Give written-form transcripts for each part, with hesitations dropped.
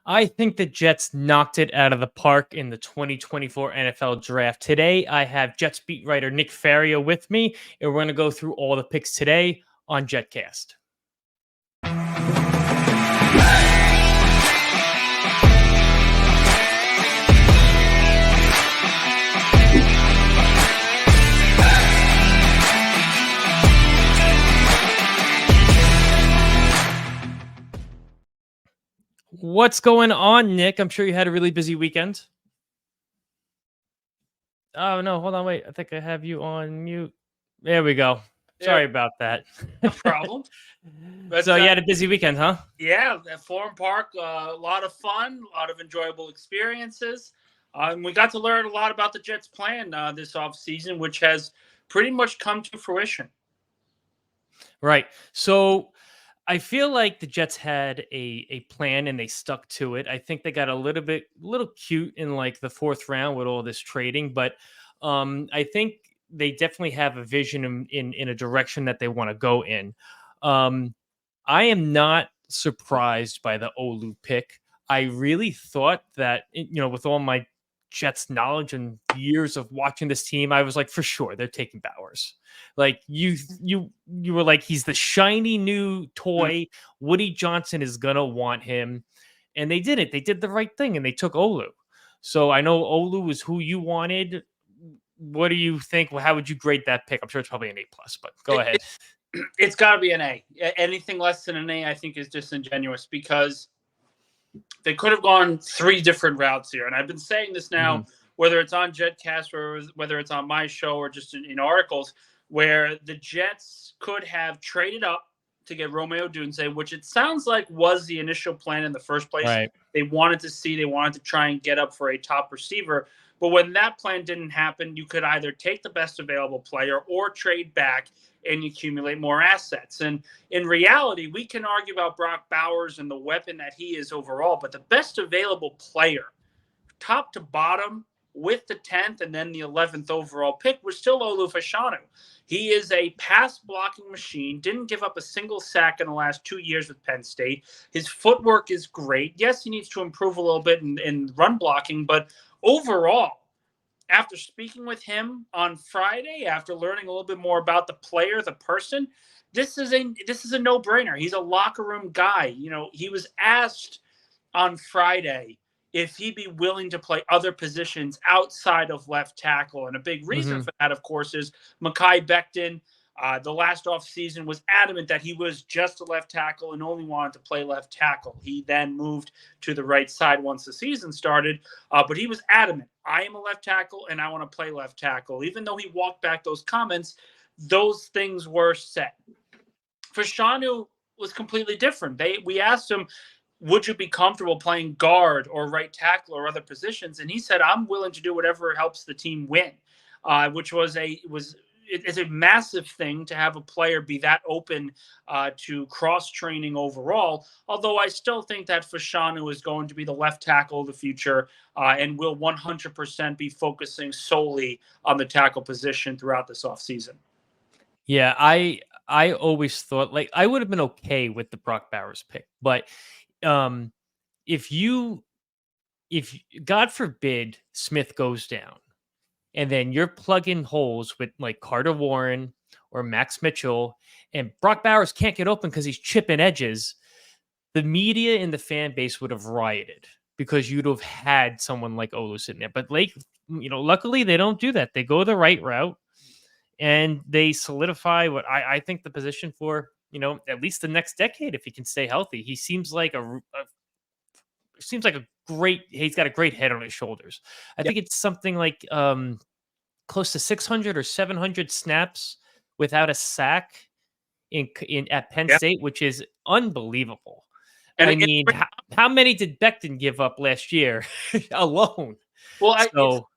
I think the Jets knocked it out of the park in the 2024 NFL Draft. Today, I have Jets beat writer Nick Faria with me, and we're going to go through all the picks today on JetCast. What's going on, Nick? I'm sure you had a really busy weekend. Oh, no, hold on, wait. I think I have you on mute. There we go. Sorry about that. No problem. But, so you had a busy weekend, huh? Yeah, at Forum Park, a lot of fun, a lot of enjoyable experiences. We got to learn a lot about the Jets' plan this offseason, which has pretty much come to fruition. Right. So I feel like the Jets had a plan and they stuck to it. I think they got a little cute in like the fourth round with all this trading, but I think they definitely have a vision in a direction that they want to go in. I am not surprised by the Olu pick. I really thought that with all my Jets knowledge and years of watching this team, I was like, for sure they're taking Bowers. Like you were like, he's the shiny new toy. Woody Johnson is gonna want him, and they did it. They did the right thing, and they took Olu. So I know Olu is who you wanted. What do you think? Well, how would you grade that pick? I'm sure it's probably an A plus, but go ahead. It's got to be an A. Anything less than an A, I think, is disingenuous because they could have gone three different routes here. And I've been saying this now, whether it's on JetCast or whether it's on my show or just in articles, where the Jets could have traded up to get Romeo Dunze, which it sounds like was the initial plan in the first place. Right. They wanted to try and get up for a top receiver. But when that plan didn't happen, you could either take the best available player or trade back and accumulate more assets. And in reality, we can argue about Brock Bowers and the weapon that he is overall, but the best available player, top to bottom, with the 10th and then the 11th overall pick, was still Olu Fashanu. He is a pass blocking machine, didn't give up a single sack in the last 2 years with Penn State. His footwork is great. Yes, he needs to improve a little bit in run blocking, but overall, after speaking with him on Friday, after learning a little bit more about the player, the person, this is a no-brainer. He's a locker room guy. He was asked on Friday if he'd be willing to play other positions outside of left tackle. And a big reason for that, of course, is Mekhi Becton, the last offseason, was adamant that he was just a left tackle and only wanted to play left tackle. He then moved to the right side once the season started, but he was adamant. I am a left tackle, and I want to play left tackle. Even though he walked back those comments, those things were set. Fashanu was completely different. We asked him, would you be comfortable playing guard or right tackle or other positions? And he said, I'm willing to do whatever helps the team win, which it's a massive thing to have a player be that open to cross-training overall, although I still think that Fashanu is going to be the left tackle of the future and will 100% be focusing solely on the tackle position throughout this offseason. Yeah, I always thought, like, I would have been okay with the Brock Bowers pick, but if God forbid Smith goes down, and then you're plugging holes with like Carter Warren or Max Mitchell, and Brock Bowers can't get open because he's chipping edges, the media and the fan base would have rioted because you'd have had someone like Olu sitting there. But luckily they don't do that. They go the right route and they solidify what I think the position for, at least the next decade, if he can stay healthy. He seems like he's got a great head on his shoulders. I think it's something like close to 600 or 700 snaps without a sack at Penn State, which is unbelievable. And I mean, how many did Becton give up last year alone? Well,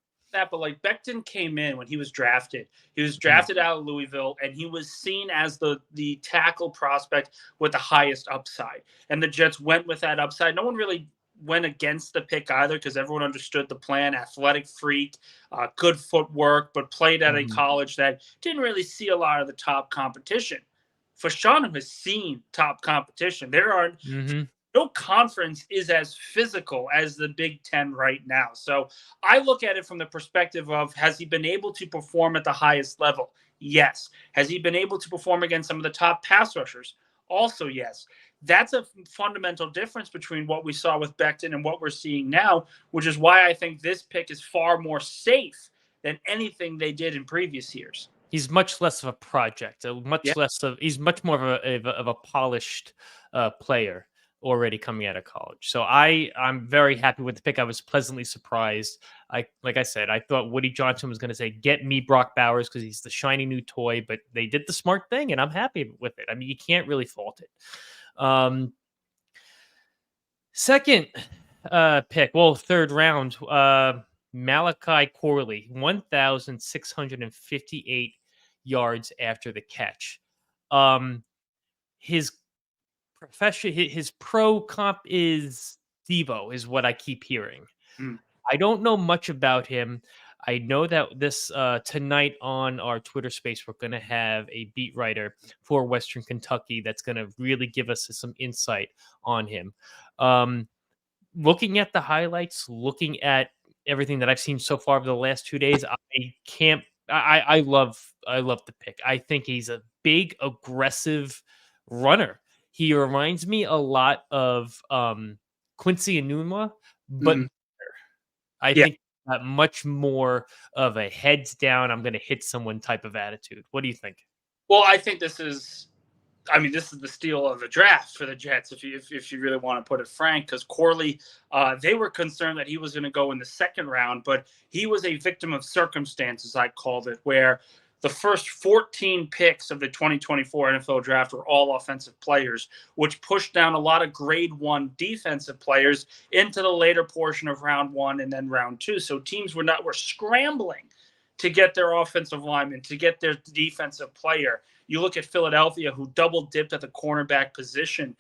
but like Becton came in when he was drafted. He was drafted out of Louisville, and he was seen as the tackle prospect with the highest upside. And the Jets went with that upside. No one really went against the pick either because everyone understood the plan. Athletic freak, good footwork, but played at a college that didn't really see a lot of the top competition. Fashanu has seen top competition. There are no conference is as physical as the Big Ten right now. So I look at it from the perspective of, has he been able to perform at the highest level? Yes. Has he been able to perform against some of the top pass rushers? Also, yes. That's a fundamental difference between what we saw with Becton and what we're seeing now, which is why I think this pick is far more safe than anything they did in previous years. He's much less of a project, Yeah. he's much more of a polished player already coming out of college. So I'm very happy with the pick. I was pleasantly surprised. Like I said, I thought Woody Johnson was going to say, "Get me Brock Bowers," because he's the shiny new toy. But they did the smart thing, and I'm happy with it. I mean, you can't really fault it. Second pick, well, third round, Malachi Corley, 1,658 yards after the catch. His his pro comp is Devo, is what I keep hearing. Mm. I don't know much about him. I know that this tonight on our Twitter space, we're going to have a beat writer for Western Kentucky that's going to really give us some insight on him. Looking at the highlights, looking at everything that I've seen so far over the last 2 days, I can't. I love the pick. I think he's a big, aggressive runner. He reminds me a lot of Quincy Enunwa, but Mm. I Yeah. think much more of a heads down, I'm going to hit someone type of attitude. What do you think? Well, I think this is the steal of the draft for the Jets, if you really want to put it frank, because Corley, they were concerned that he was going to go in the second round, but he was a victim of circumstances, I called it, where the first 14 picks of the 2024 NFL draft were all offensive players, which pushed down a lot of grade 1 defensive players into the later portion of round 1 and then round 2. So teams were scrambling to get their offensive lineman, to get their defensive player. You look at Philadelphia, who double dipped at the cornerback position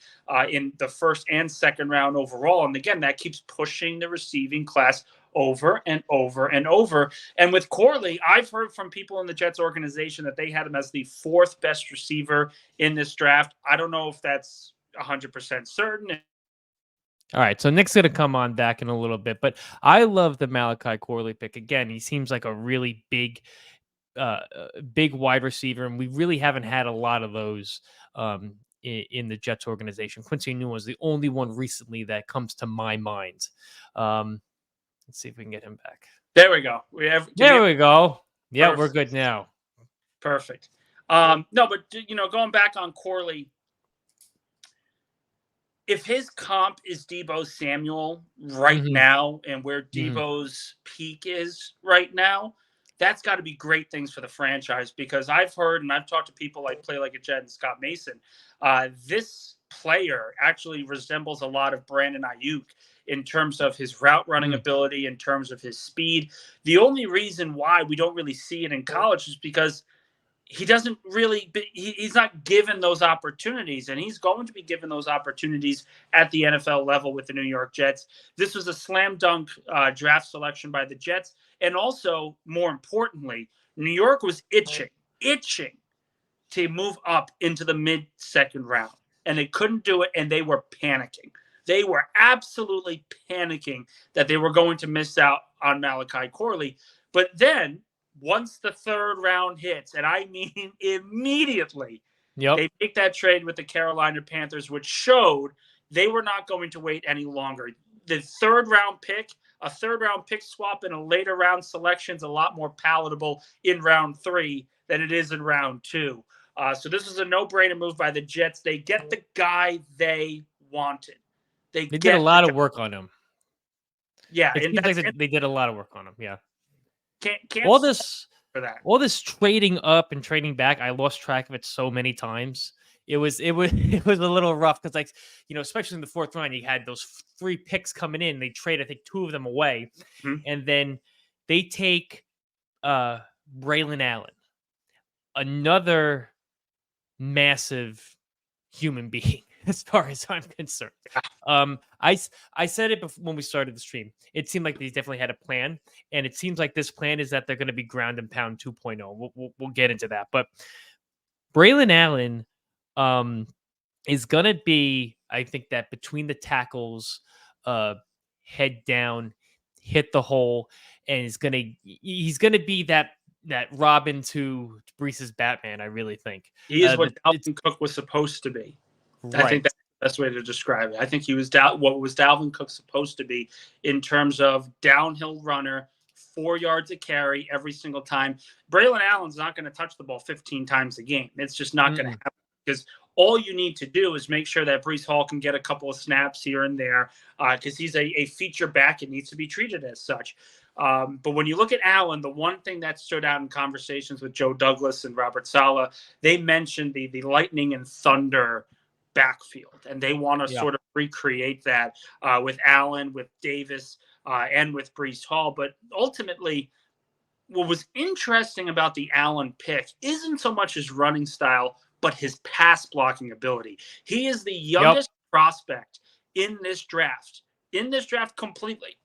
in the first and second round overall. And again, that keeps pushing the receiving class over and over and over. And with Corley, I've heard from people in the Jets organization that they had him as the 4th best receiver in this draft. I don't know if that's 100% certain. All right, so Nick's going to come on back in a little bit, but I love the Malachi Corley pick. Again, he seems like a really big wide receiver, and we really haven't had a lot of those in the Jets organization. Quincy Enunwa was the only one recently that comes to my mind. Let's see if we can get him back. There we go. There we go. Yeah, Perfect. we're good now. Perfect. No, but going back on Corley, if his comp is Deebo Samuel right now and where Deebo's peak is right now, that's got to be great things for the franchise, because I've heard and I've talked to people like Play Like a Jet and Scott Mason. This player actually resembles a lot of Brandon Ayuk in terms of his route running ability, in terms of his speed. The only reason why we don't really see it in college is because he doesn't really, he's not given those opportunities, and he's going to be given those opportunities at the NFL level with the New York Jets. This was a slam dunk draft selection by the Jets. And also, more importantly, New York was itching to move up into the mid-second round, and they couldn't do it, and they were panicking. They were absolutely panicking that they were going to miss out on Malachi Corley. But then, once the third round hits, and I mean immediately, they make that trade with the Carolina Panthers, which showed they were not going to wait any longer. The third round pick, a third round pick swap in a later round selection is a lot more palatable in round 3 than it is in round 2. So this is a no-brainer move by the Jets. They get the guy they wanted. They did a lot of work on him. Yeah, it seems like they did a lot of work on him. Yeah. Can't all this for that. All this trading up and trading back, I lost track of it so many times. It was a little rough because, like, especially in the 4th round, you had those 3 picks coming in. They trade, I think, 2 of them away, and then they take Braylon Allen, another massive human being, as far as I'm concerned. I said it before when we started the stream. It seemed like they definitely had a plan, and it seems like this plan is that they're going to be ground and pound 2.0. We'll get into that, but Braylon Allen is going to be I think that between the tackles, uh, head down, hit the hole, and he's gonna be that Robin to Brees's Batman. I really think. He is what It's Dalvin Cook was supposed to be. I think right. that's the best way to describe it. I think he was what was Dalvin Cook supposed to be in terms of downhill runner, 4 yards a carry every single time. Braylon Allen's not going to touch the ball 15 times a game. It's just not going to Mm-mm. happen because all you need to do is make sure that Brees Hall can get a couple of snaps here and there because he's a feature back and needs to be treated as such. But when you look at Allen, the one thing that stood out in conversations with Joe Douglas and Robert Saleh, they mentioned the lightning and thunder backfield, and they want to Yeah. sort of recreate that with Allen, with Davis, and with Brees Hall. But ultimately, what was interesting about the Allen pick isn't so much his running style, but his pass blocking ability. He is the Yep. youngest prospect in this draft completely.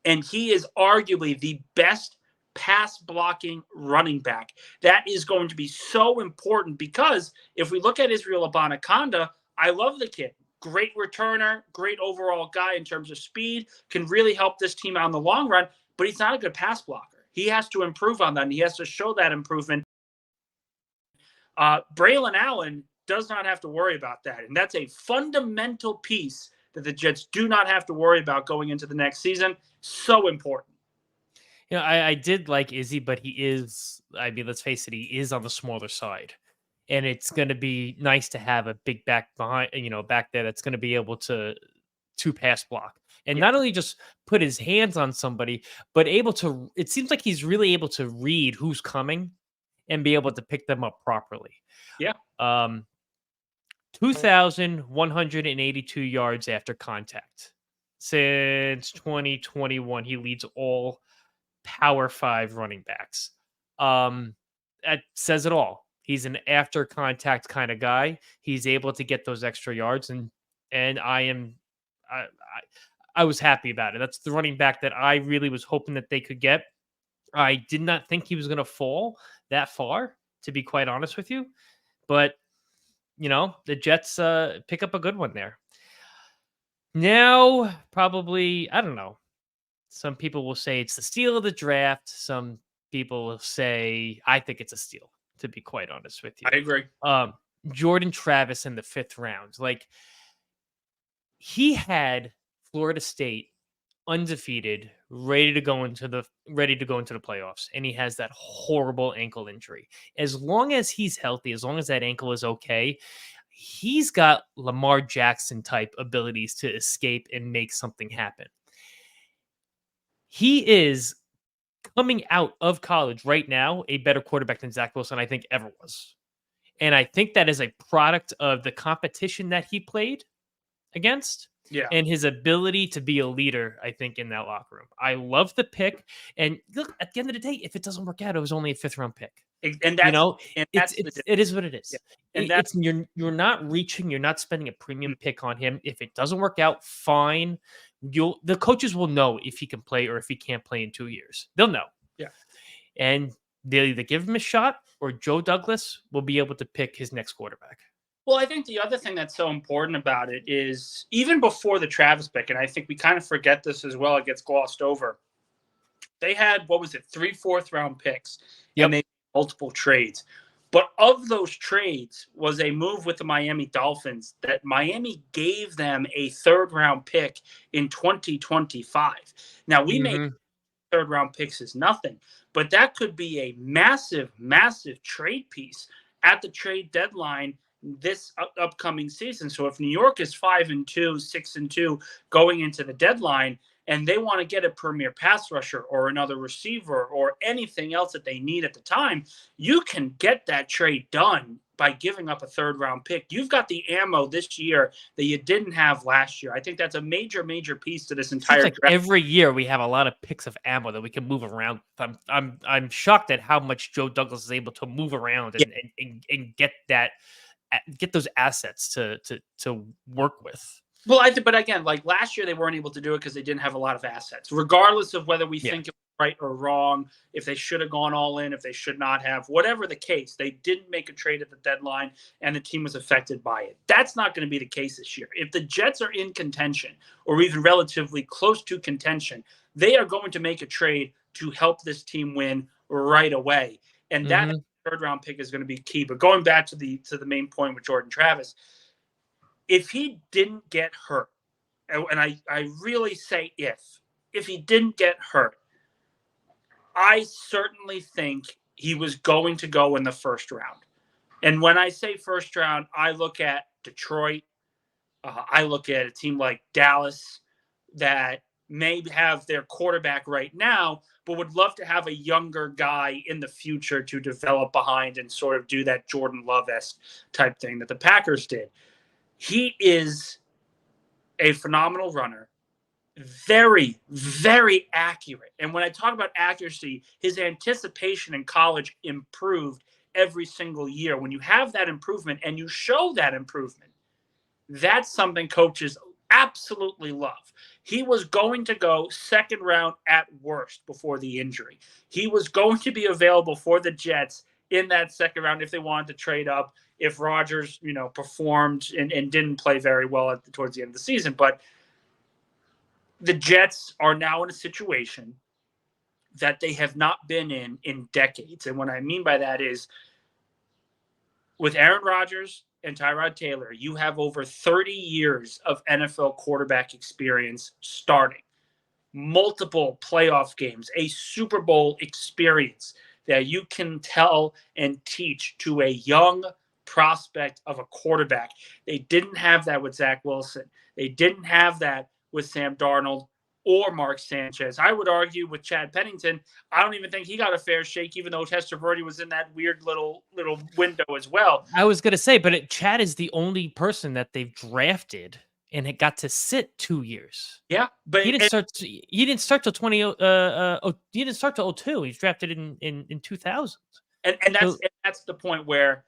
And he is arguably the best pass blocking running back. That is going to be so important because if we look at Israel Abanikanda, I love the kid. Great returner, great overall guy in terms of speed, can really help this team out in the long run, but he's not a good pass blocker. He has to improve on that, and he has to show that improvement. Braylon Allen does not have to worry about that, and that's a fundamental piece that the Jets do not have to worry about going into the next season. So important. I did like Izzy, but he is, I mean, let's face it, he is on the smaller side. And it's going to be nice to have a big back behind, back there that's going to be able to pass block and Yeah. not only just put his hands on somebody, but able to, it seems like he's really able to read who's coming and be able to pick them up properly. Yeah. 2,182 yards after contact. Since 2021, he leads all Power 5 running backs. That says it all. He's an after contact kind of guy. He's able to get those extra yards, and I I was happy about it. That's the running back that I really was hoping that they could get. I did not think he was going to fall that far, to be quite honest with you. But the Jets pick up a good one there. Now, probably, I don't know. Some people will say it's the steal of the draft. Some people will say I think it's a steal, to be quite honest with you. I agree. Jordan Travis in the 5th round. Like, he had Florida State undefeated, ready to go into the playoffs, and he has that horrible ankle injury. As long as he's healthy, as long as that ankle is okay, he's got Lamar Jackson type abilities to escape and make something happen. He is coming out of college right now a better quarterback than Zach Wilson, I think, ever was. And I think that is a product of the competition that he played against Yeah. and his ability to be a leader, I think, in that locker room. I love the pick. And look, at the end of the day, if it doesn't work out, it was only a 5th round pick. And that's It is what it is. Yeah. And that's You're not reaching, you're not spending a premium pick on him. If it doesn't work out, fine. The coaches will know if he can play or if he can't play in 2 years. They'll know. Yeah. And they'll either give him a shot or Joe Douglas will be able to pick his next quarterback. Well, I think the other thing that's so important about it is even before the Travis pick, and I think we kind of forget this as well, it gets glossed over. They had, 3 4th round picks, and they made multiple trades. But of those trades was a move with the Miami Dolphins that Miami gave them a 3rd round pick in 2025. Now, we make 3rd round picks is nothing, but that could be a massive, massive trade piece at the trade deadline this upcoming season. So if New York is 5-2, 6-2 going into the deadline, and they want to get a premier pass rusher or another receiver or anything else that they need at the time, you can get that trade done by giving up a 3rd round pick. You've got the ammo this year that you didn't have last year. I think that's a major, major piece to this entire draft. Every year we have a lot of picks of ammo that we can move around. I'm shocked at how much Joe Douglas is able to move around and get those assets to work with. Well, but again, like last year, they weren't able to do it because they didn't have a lot of assets. Regardless of whether we think it was right or wrong, if they should have gone all in, if they should not have, whatever the case, they didn't make a trade at the deadline and the team was affected by it. That's not going to be the case this year. If the Jets are in contention or even relatively close to contention, they are going to make a trade to help this team win right away. And that third round pick is going to be key. But going back to the main point with Jordan Travis, if he didn't get hurt, and I really say if he didn't get hurt, I certainly think he was going to go in the first round. And when I say first round, I look at Detroit. I look at a team like Dallas that may have their quarterback right now, but would love to have a younger guy in the future to develop behind and sort of do that Jordan Love-esque type thing that the Packers did. He is a phenomenal runner, very, very accurate. And when I talk about accuracy, his anticipation in college improved every single year. When you have that improvement and you show that improvement, that's something coaches absolutely love. He was going to go second round at worst before the injury. He was going to be available for the Jets in that second round if they wanted to trade up, if Rodgers, performed and didn't play very well towards the end of the season. But the Jets are now in a situation that they have not been in decades. And what I mean by that is with Aaron Rodgers and Tyrod Taylor, you have over 30 years of NFL quarterback experience starting, multiple playoff games, a Super Bowl experience that you can tell and teach to a young prospect of a quarterback. They didn't have that with Zach Wilson. They didn't have that with Sam Darnold or Mark Sanchez. I would argue with Chad Pennington, I don't even think he got a fair shake, even though Testaverde was in that weird little window as well. I was going to say, but Chad is the only person that they've drafted and it got to sit 2 years. Yeah, but he didn't start till 20. He didn't start till 2002. He was drafted in 2000. And that's the point where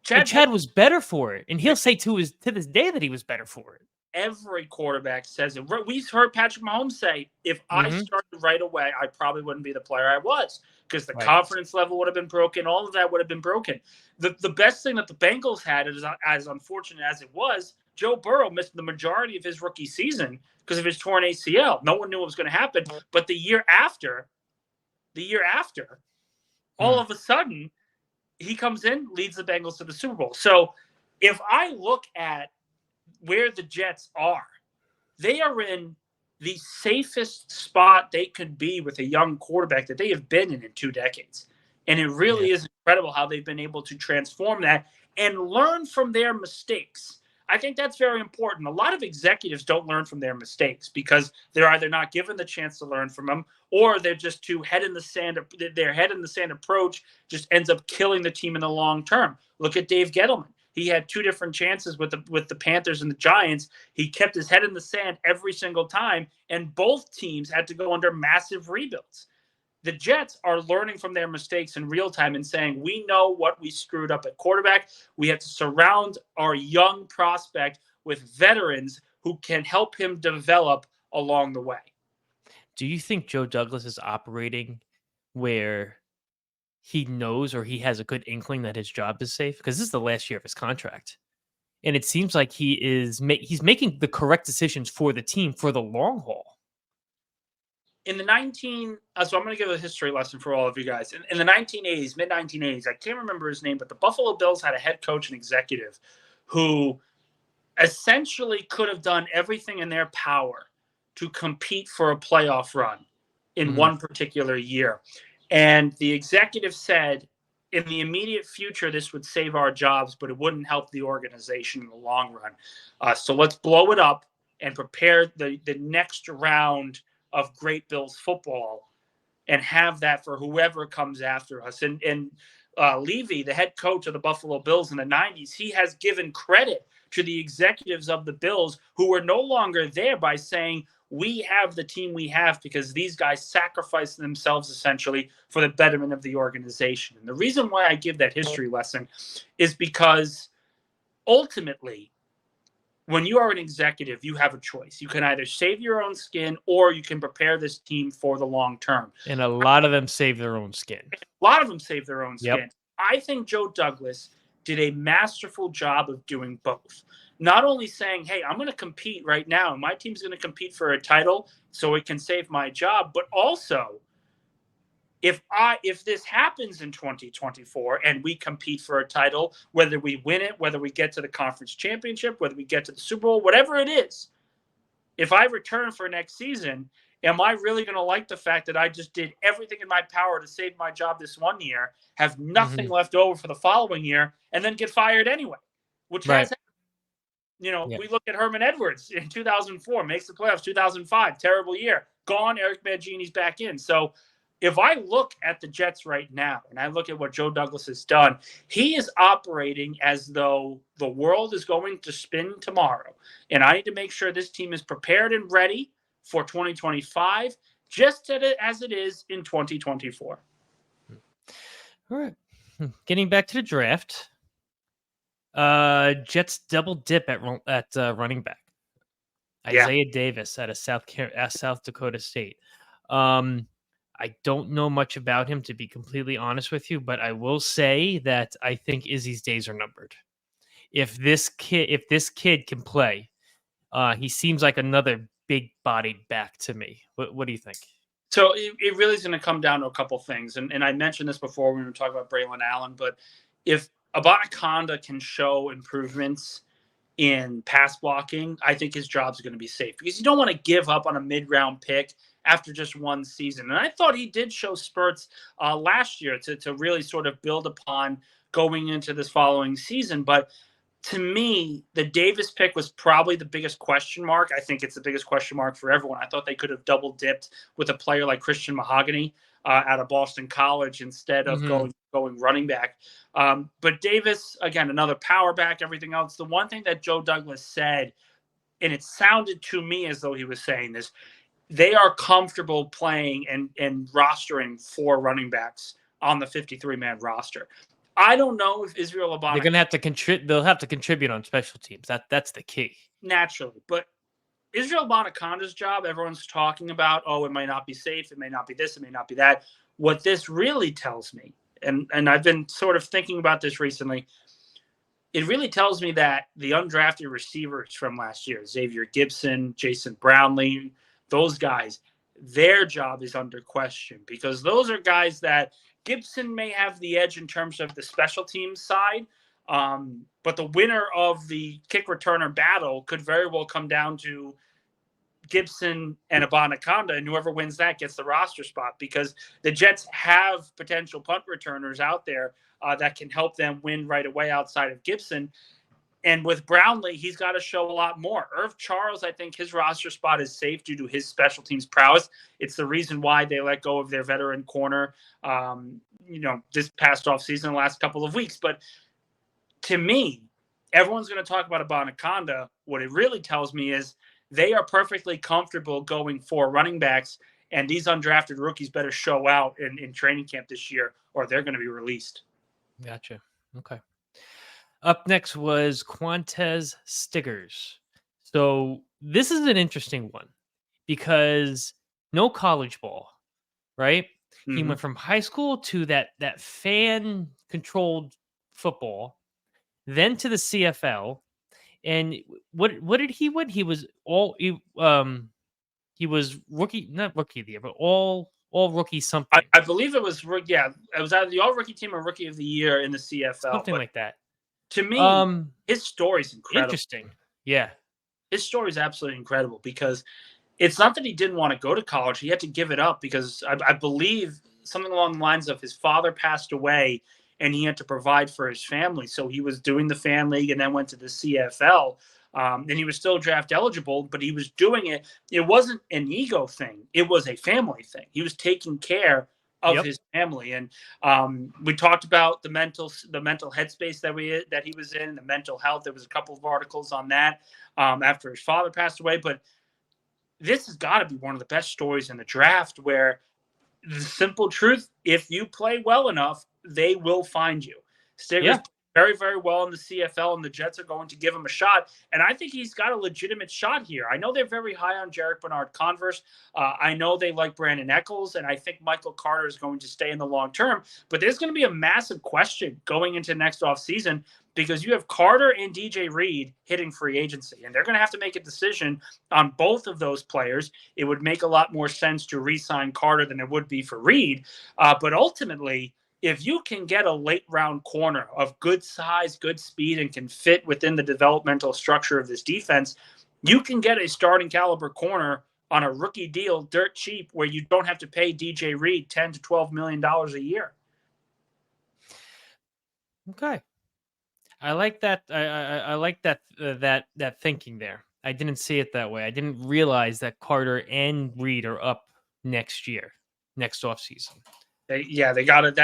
Chad was better for it, and he'll say to this day that he was better for it. Every quarterback says it. We've heard Patrick Mahomes say, if I started right away, I probably wouldn't be the player I was because the confidence level would have been broken. All of that would have been broken. The best thing that the Bengals had, is as unfortunate as it was, Joe Burrow missed the majority of his rookie season because of his torn ACL. No one knew what was going to happen. But the year after, all of a sudden, he comes in, leads the Bengals to the Super Bowl. So if I look at where the Jets are, they are in the safest spot they could be with a young quarterback that they have been in 2 decades. And it really is incredible how they've been able to transform that and learn from their mistakes. I think that's very important. A lot of executives don't learn from their mistakes because they're either not given the chance to learn from them, or they're just too head in the sand. Their head in the sand approach just ends up killing the team in the long term. Look at Dave Gettleman. He had 2 different chances with the Panthers and the Giants. He kept his head in the sand every single time, and both teams had to go under massive rebuilds. The Jets are learning from their mistakes in real time and saying, we know what we screwed up at quarterback. We have to surround our young prospect with veterans who can help him develop along the way. Do you think Joe Douglas is operating where he knows or he has a good inkling that his job is safe? Because this is the last year of his contract. And it seems like he's making the correct decisions for the team for the long haul. In the so I'm going to give a history lesson for all of you guys. In the 1980s, mid-1980s, I can't remember his name, but the Buffalo Bills had a head coach and executive who essentially could have done everything in their power to compete for a playoff run in one particular year. And the executive said, in the immediate future, this would save our jobs, but it wouldn't help the organization in the long run. So let's blow it up and prepare the next round of great Bills football and have that for whoever comes after us. And Levy, the head coach of the Buffalo Bills in the 90s, he has given credit to the executives of the Bills who were no longer there by saying, we have the team we have because these guys sacrificed themselves essentially for the betterment of the organization. And the reason why I give that history lesson is because ultimately when you are an executive, you have a choice. You can either save your own skin or you can prepare this team for the long term. And a lot of them save their own skin. A lot of them save their own Yep. skin. I think Joe Douglas did a masterful job of doing both. Not only saying, hey, I'm going to compete right now, and my team's going to compete for a title so it can save my job, but also if this happens in 2024 and we compete for a title, whether we win it, whether we get to the conference championship, whether we get to the Super Bowl, whatever it is, if I return for next season, am I really going to like the fact that I just did everything in my power to save my job this one year, have nothing left over for the following year, and then get fired anyway? Which has happened. We look at Herman Edwards in 2004, makes the playoffs, 2005, terrible year. Gone, Eric Mangini's back in. So if I look at the Jets right now and I look at what Joe Douglas has done, he is operating as though the world is going to spin tomorrow. And I need to make sure this team is prepared and ready for 2025, just as it is in 2024. All right. Getting back to the draft, Jets double dip at running back. Isaiah Davis out of South Dakota State. I don't know much about him, to be completely honest with you, but I will say that I think Izzy's days are numbered. If this kid can play, he seems like another big-bodied back to me. What do you think? So it really is going to come down to a couple things, and I mentioned this before when we were talking about Braylon Allen, but if Abanikanda can show improvements in pass blocking, I think his job's going to be safe, because you don't want to give up on a mid-round pick after just one season. And I thought he did show spurts last year to really sort of build upon going into this following season. But to me, the Davis pick was probably the biggest question mark. I think it's the biggest question mark for everyone. I thought they could have double dipped with a player like Christian Mahogany out of Boston College instead of going running back. But Davis, again, another power back, everything else. The one thing that Joe Douglas said, and it sounded to me as though he was saying this, they are comfortable playing and rostering 4 running backs on the 53-man roster. I don't know if Israel Abanikanda... They're going to have to contribute. They'll have to contribute on special teams. That's the key. Naturally. But Israel Abanikanda's job, everyone's talking about, it might not be safe, it may not be this, it may not be that. What this really tells me, and I've been sort of thinking about this recently, it really tells me that the undrafted receivers from last year, Xavier Gibson, Jason Brownlee, those guys, their job is under question, because those are guys that Gibson may have the edge in terms of the special teams side, but the winner of the kick returner battle could very well come down to Gibson and Abanikanda, and whoever wins that gets the roster spot, because the Jets have potential punt returners out there that can help them win right away outside of Gibson. And with Brownlee, he's got to show a lot more. Irv Charles, I think his roster spot is safe due to his special teams prowess. It's the reason why they let go of their veteran corner, this past offseason, the last couple of weeks. But to me, everyone's going to talk about Abanikanda. What it really tells me is they are perfectly comfortable going for running backs, and these undrafted rookies better show out in training camp this year, or they're going to be released. Gotcha. Okay. Up next was Quantez Stiggers. So this is an interesting one because no college ball, right? Mm-hmm. He went from high school to that fan-controlled football, then to the CFL. And what did he win? He was he was rookie, not rookie of the year, but all rookie something. I believe it was, it was either the all rookie team or rookie of the year in the CFL. Something like that. To me, his story's incredible. Interesting. Yeah. His story is absolutely incredible, because it's not that he didn't want to go to college. He had to give it up because I believe something along the lines of his father passed away and he had to provide for his family. So he was doing the fan league and then went to the CFL. And he was still draft eligible, but he was doing it. It wasn't an ego thing. It was a family thing. He was taking care of his family. And we talked about the mental headspace that he was in, the mental health. There was a couple of articles on that after his father passed away. But this has got to be one of the best stories in the draft, where the simple truth, if you play well enough, they will find you. Stiggers very, very well in the CFL, and the Jets are going to give him a shot. And I think he's got a legitimate shot here. I know they're very high on Jarek Bernard-Converse. I know they like Brandon Eccles, and I think Michael Carter is going to stay in the long term. But there's going to be a massive question going into next offseason, because you have Carter and DJ Reed hitting free agency, and they're going to have to make a decision on both of those players. It would make a lot more sense to re-sign Carter than it would be for Reed. But ultimately, if you can get a late round corner of good size, good speed, and can fit within the developmental structure of this defense, you can get a starting caliber corner on a rookie deal dirt cheap, where you don't have to pay DJ Reed $10 to $12 million a year. Okay. I like that. I like that thinking there. I didn't see it that way. I didn't realize that Carter and Reed are up next year, next offseason. They got it.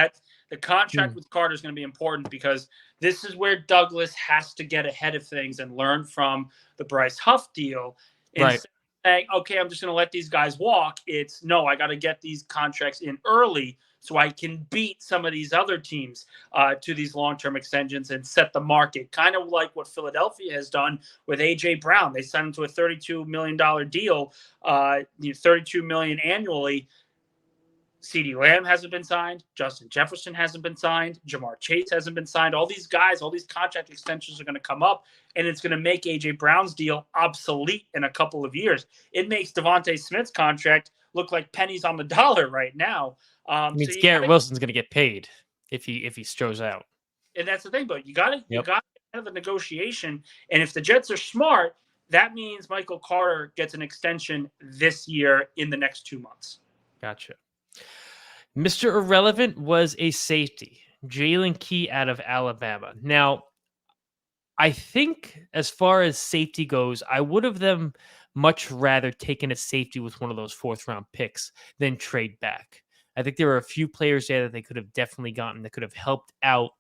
The contract with Carter is going to be important, because this is where Douglas has to get ahead of things and learn from the Bryce Huff deal. Instead of saying, okay, I'm just going to let these guys walk. It's no, I got to get these contracts in early so I can beat some of these other teams to these long-term extensions and set the market. Kind of like what Philadelphia has done with A.J. Brown. They signed him to a $32 million deal, $32 million annually. CeeDee Lamb hasn't been signed. Justin Jefferson hasn't been signed. Jamar Chase hasn't been signed. All these guys, all these contract extensions are going to come up, and it's going to make A.J. Brown's deal obsolete in a couple of years. It makes Devontae Smith's contract look like pennies on the dollar right now. Means Garrett Wilson's going to get paid if he throws out. And that's the thing, but you got to get out of the negotiation. And if the Jets are smart, that means Michael Carter gets an extension this year in the next 2 months. Gotcha. Mr. Irrelevant was a safety, Jalen Key out of Alabama. Now, I think as far as safety goes, I would have them much rather taken a safety with one of those fourth-round picks than trade back. I think there were a few players there that they could have definitely gotten that could have helped out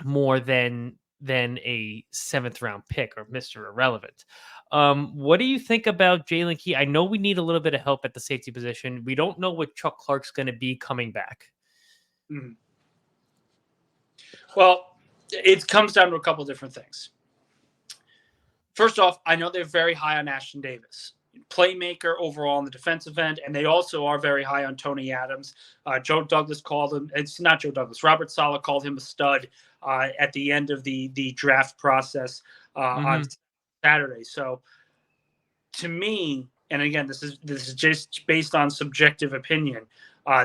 more than a seventh-round pick or Mr. Irrelevant. What do you think about Jalen Key? I know we need a little bit of help at the safety position. We don't know what Chuck Clark's going to be coming back. Mm-hmm. Well, it comes down to a couple different things. First off, I know they're very high on Ashton Davis, playmaker overall on the defensive end, and they also are very high on Tony Adams. Joe Douglas called him, it's not Joe Douglas, Robert Saleh called him a stud at the end of the draft process on Saturday. So to me, and again, this is just based on subjective opinion,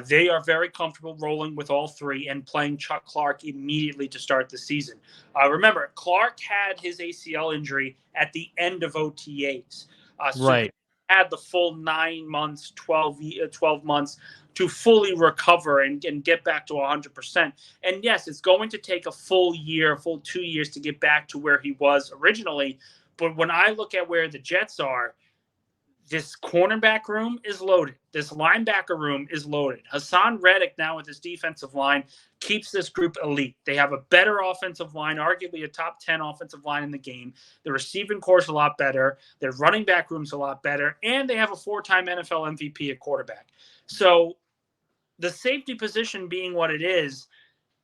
they are very comfortable rolling with all three and playing Chuck Clark immediately to start the season. Remember, Clark had his ACL injury at the end of OTAs. Right. He had the full 9 months, 12 months to fully recover and get back to 100%. And yes, it's going to take a full 2 years to get back to where he was originally. But when I look at where the Jets are, this cornerback room is loaded. This linebacker room is loaded. Hassan Reddick now with his defensive line keeps this group elite. They have a better offensive line, arguably a top 10 offensive line in the game. The receiving core is a lot better. Their running back room's a lot better. And they have a 4-time NFL MVP at quarterback. So the safety position being what it is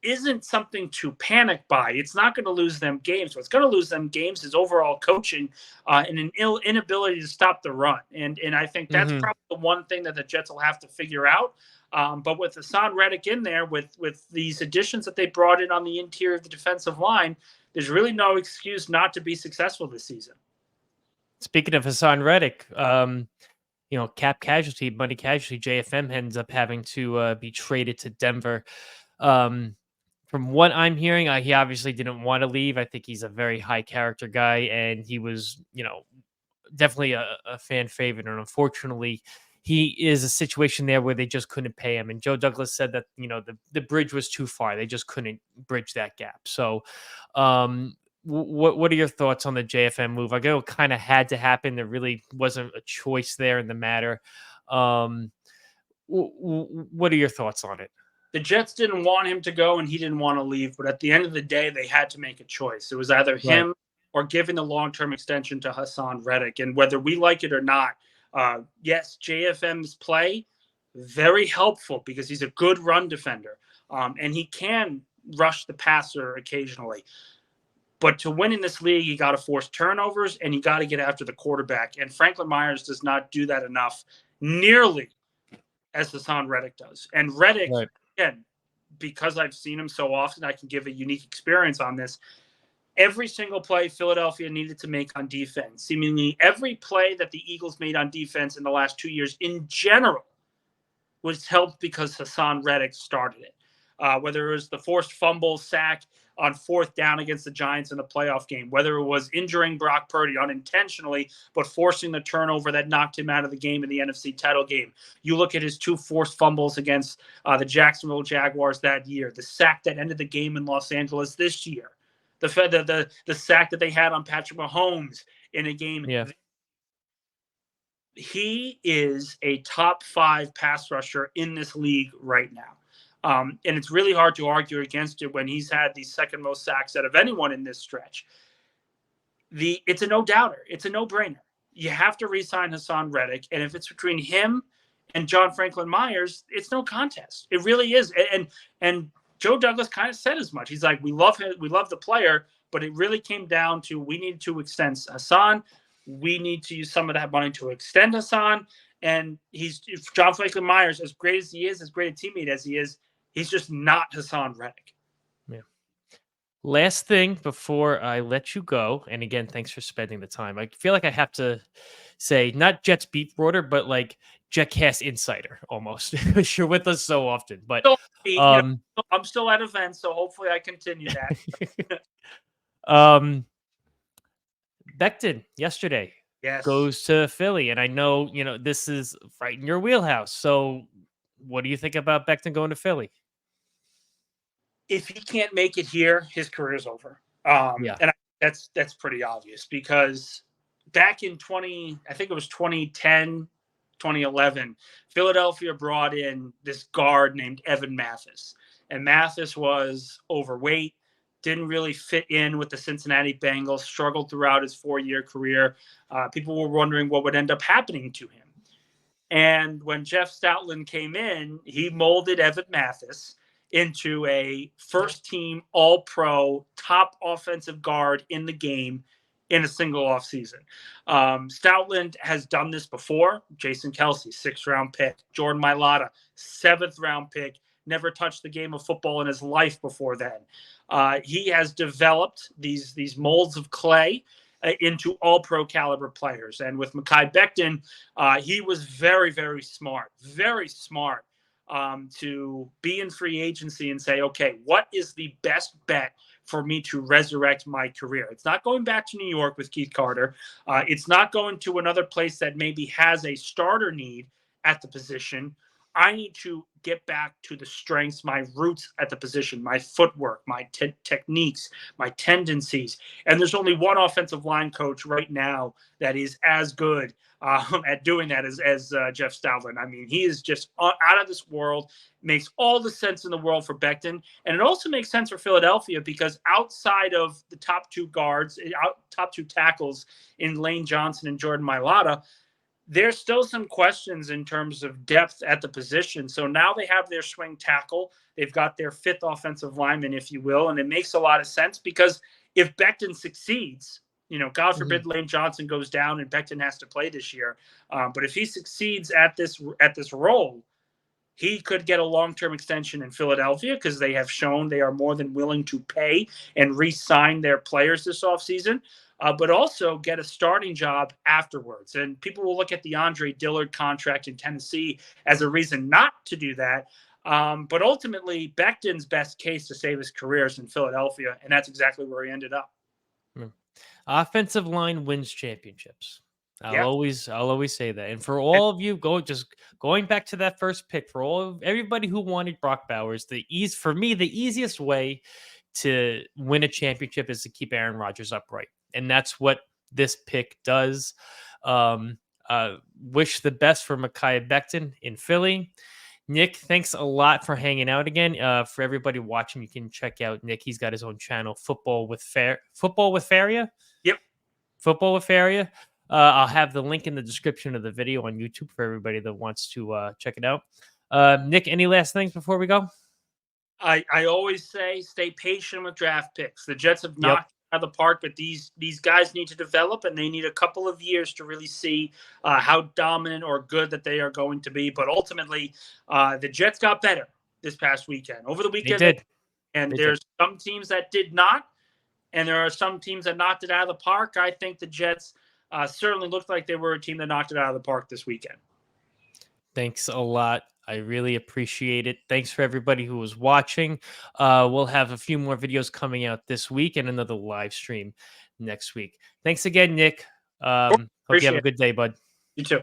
isn't something to panic by. It's not going to lose them games. What's going to lose them games is overall coaching and an inability to stop the run. And I think that's probably the one thing that the Jets will have to figure out. But with Hassan Reddick in there, with these additions that they brought in on the interior of the defensive line, there's really no excuse not to be successful this season. Speaking of Hassan Reddick, cap casualty, money casualty, JFM ends up having to be traded to Denver. From what I'm hearing, he obviously didn't want to leave. I think he's a very high character guy, and he was, definitely a fan favorite. And unfortunately, he is a situation there where they just couldn't pay him. And Joe Douglas said that, the bridge was too far. They just couldn't bridge that gap. So what are your thoughts on the JFM move? I know it kind of had to happen. There really wasn't a choice there in the matter. What are your thoughts on it? The Jets didn't want him to go and he didn't want to leave, but at the end of the day, they had to make a choice. It was either him or giving the long-term extension to Hassan Reddick. And whether we like it or not, yes, JFM's play, very helpful because he's a good run defender. And he can rush the passer occasionally. But to win in this league, you got to force turnovers and you got to get after the quarterback. And Franklin Myers does not do that enough, nearly as Hassan Reddick does. And Reddick, Right. again, because I've seen him so often, I can give a unique experience on this. Every single play Philadelphia needed to make on defense, seemingly every play that the Eagles made on defense in the last 2 years in general, was helped because Hassan Reddick started it. Whether it was the forced fumble sack on 4th down against the Giants in the playoff game, whether it was injuring Brock Purdy unintentionally, but forcing the turnover that knocked him out of the game in the NFC title game. You look at his 2 forced fumbles against the Jacksonville Jaguars that year, the sack that ended the game in Los Angeles this year, the sack that they had on Patrick Mahomes in a game. Yeah. He is a top 5 pass rusher in this league right now. And it's really hard to argue against it when he's had the second most sacks out of anyone in this stretch. It's a no-doubter. It's a no-brainer. You have to re-sign Hassan Reddick, and if it's between him and John Franklin Myers, it's no contest. It really is. And Joe Douglas kind of said as much. He's like, we love him, we love the player, but it really came down to we need to extend Hassan. We need to use some of that money to extend Hassan. And John Franklin Myers, as great as he is, as great a teammate as he is, he's just not Hassan Reddick. Yeah. Last thing before I let you go, and again, thanks for spending the time. I feel like I have to say, not Jets beat reporter, but like JetCast insider almost. You're with us so often, but I'm still at events, so hopefully I continue that. Becton yesterday Yes. goes to Philly, and I know this is right in your wheelhouse. So, what do you think about Becton going to Philly? If he can't make it here, his career's over. Yeah. And that's pretty obvious because back in 2010, 2011, Philadelphia brought in this guard named Evan Mathis. And Mathis was overweight, didn't really fit in with the Cincinnati Bengals, struggled throughout his 4-year career. People were wondering what would end up happening to him. And when Jeff Stoutland came in, he molded Evan Mathis into a first-team All-Pro top offensive guard in the game in a single offseason. Stoutland has done this before. Jason Kelsey, 6th-round pick. Jordan Mailata, 7th-round pick. Never touched the game of football in his life before then. He has developed these molds of clay into all-pro caliber players. And with Mekhi Becton, he was very, very smart to be in free agency and say, okay, what is the best bet for me to resurrect my career? It's not going back to New York with Keith Carter. It's not going to another place that maybe has a starter need at the position. I need to get back to the strengths, my roots at the position, my footwork, my techniques, my tendencies. And there's only one offensive line coach right now that is as good at doing that as Jeff Stoutland. I mean, he is just out of this world, makes all the sense in the world for Becton. And it also makes sense for Philadelphia because outside of the top 2 guards, top 2 tackles in Lane Johnson and Jordan Mailata, there's still some questions in terms of depth at the position. So now they have their swing tackle. They've got their 5th offensive lineman, if you will. And it makes a lot of sense because if Becton succeeds, God forbid Lane Johnson goes down and Becton has to play this year. But if he succeeds at this role, he could get a long-term extension in Philadelphia because they have shown they are more than willing to pay and re-sign their players this offseason. But also get a starting job afterwards. And people will look at the Andre Dillard contract in Tennessee as a reason not to do that. But ultimately, Becton's best case to save his career is in Philadelphia, and that's exactly where he ended up. Offensive line wins championships. I'll always say that. And for all of you, going back to that first pick, for everybody who wanted Brock Bowers, for me, the easiest way to win a championship is to keep Aaron Rodgers upright. And that's what this pick does. Wish the best for Mekhi Becton in Philly. Nick, thanks a lot for hanging out again. For everybody watching, you can check out Nick. He's got his own channel, Football with Faria. Yep. Football with Faria. I'll have the link in the description of the video on YouTube for everybody that wants to check it out. Nick, any last things before we go? I always say stay patient with draft picks. The Jets have Yep. knocked out of the park, but these guys need to develop, and they need a couple of years to really see how dominant or good that they are going to be. But ultimately, the Jets got better this past weekend. Over the They weekend, did. and They did. there's some teams that did not, and there are some teams that knocked it out of the park. I think the Jets certainly looked like they were a team that knocked it out of the park this weekend. Thanks a lot. I really appreciate it. Thanks for everybody who was watching. We'll have a few more videos coming out this week and another live stream next week. Thanks again, Nick. Hope you have Appreciate a it. good day, bud. You too.